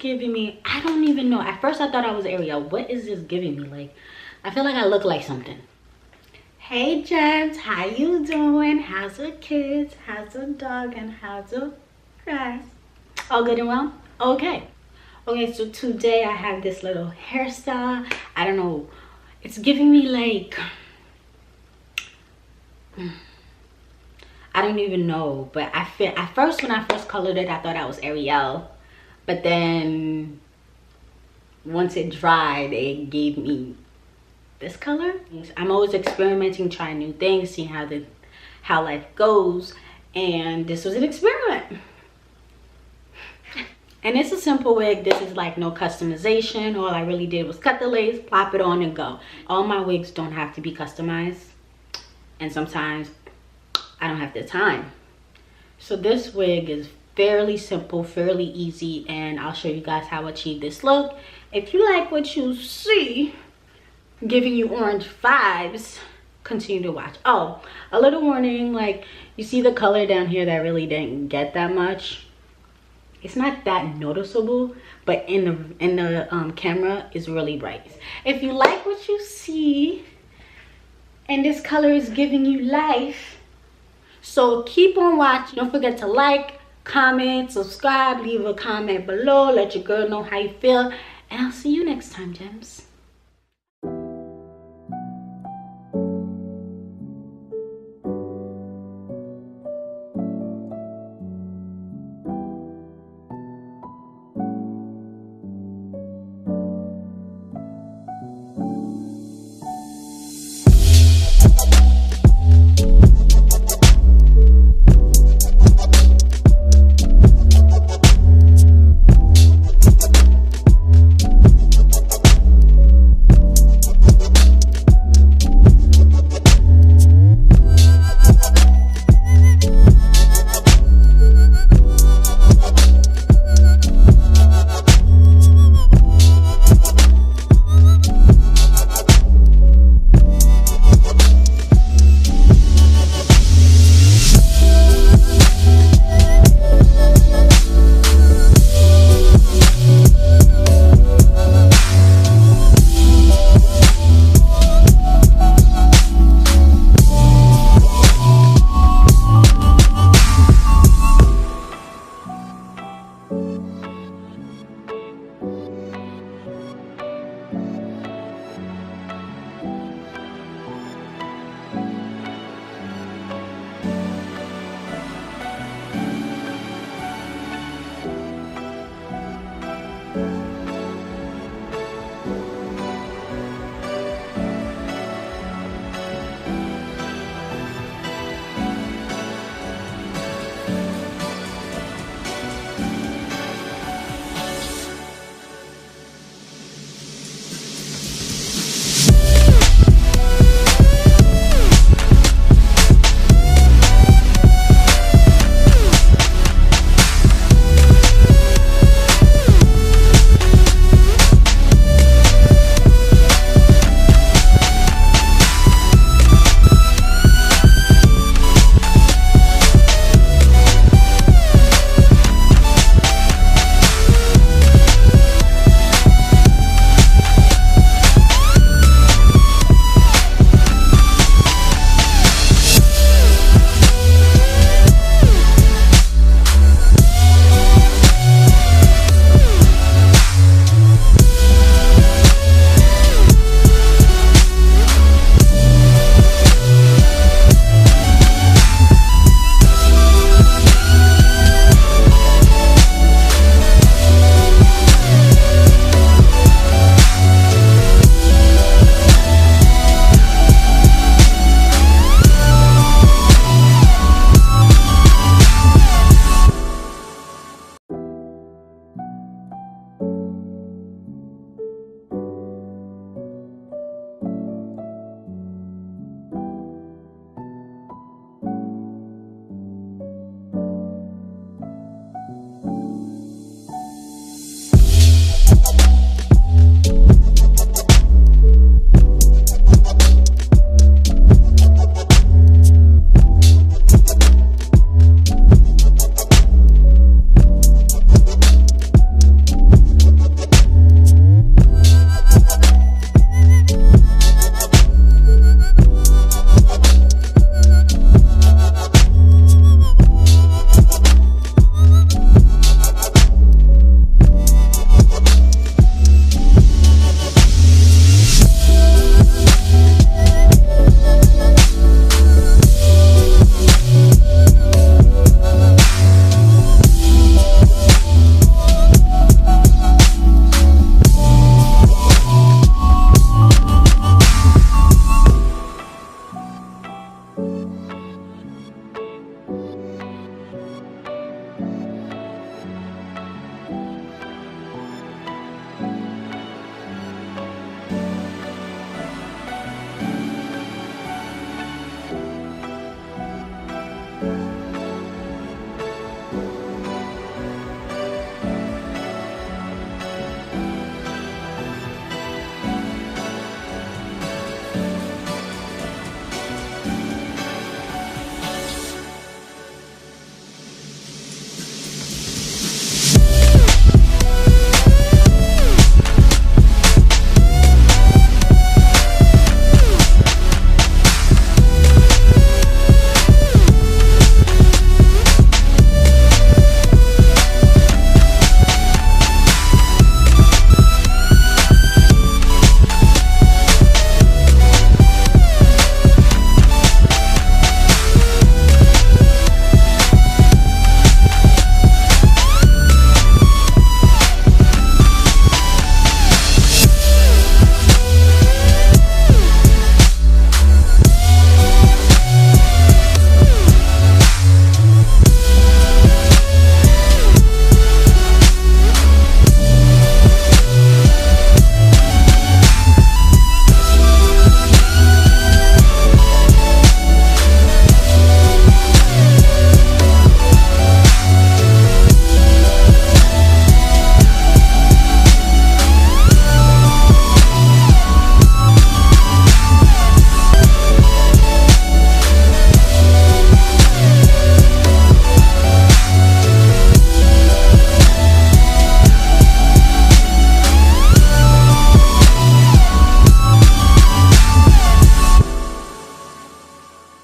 giving me, I don't even know. At first I thought I was Ariel. What is this giving me? Like, I feel like I look like something. Hey gems, how you doing? How's the kids? How's the dog? And how's the grass? All good and well? Okay. Okay, so today I have this little hairstyle. I don't know. It's giving me like, I don't even know. But I feel, at first when I first colored it, I thought I was Ariel. But then once it dried, it gave me this color. I'm always experimenting, trying new things, seeing how life goes, and this was an experiment. And it's a simple wig. This is like no customization. All I really did was cut the lace, plop it on, and go. All my wigs don't have to be customized, and sometimes I don't have the time. So this wig is fairly simple, fairly easy, and I'll show you guys how I achieve this look. If you like what you see, giving you orange vibes, continue to watch. Oh, a little warning, like you see the color down here that really didn't get that much. It's not that noticeable, but in the camera is really bright. If you like what you see and this color is giving you life, so keep on watching. Don't forget to like, comment, subscribe, leave a comment below, let your girl know how you feel, and I'll see you next time, gems.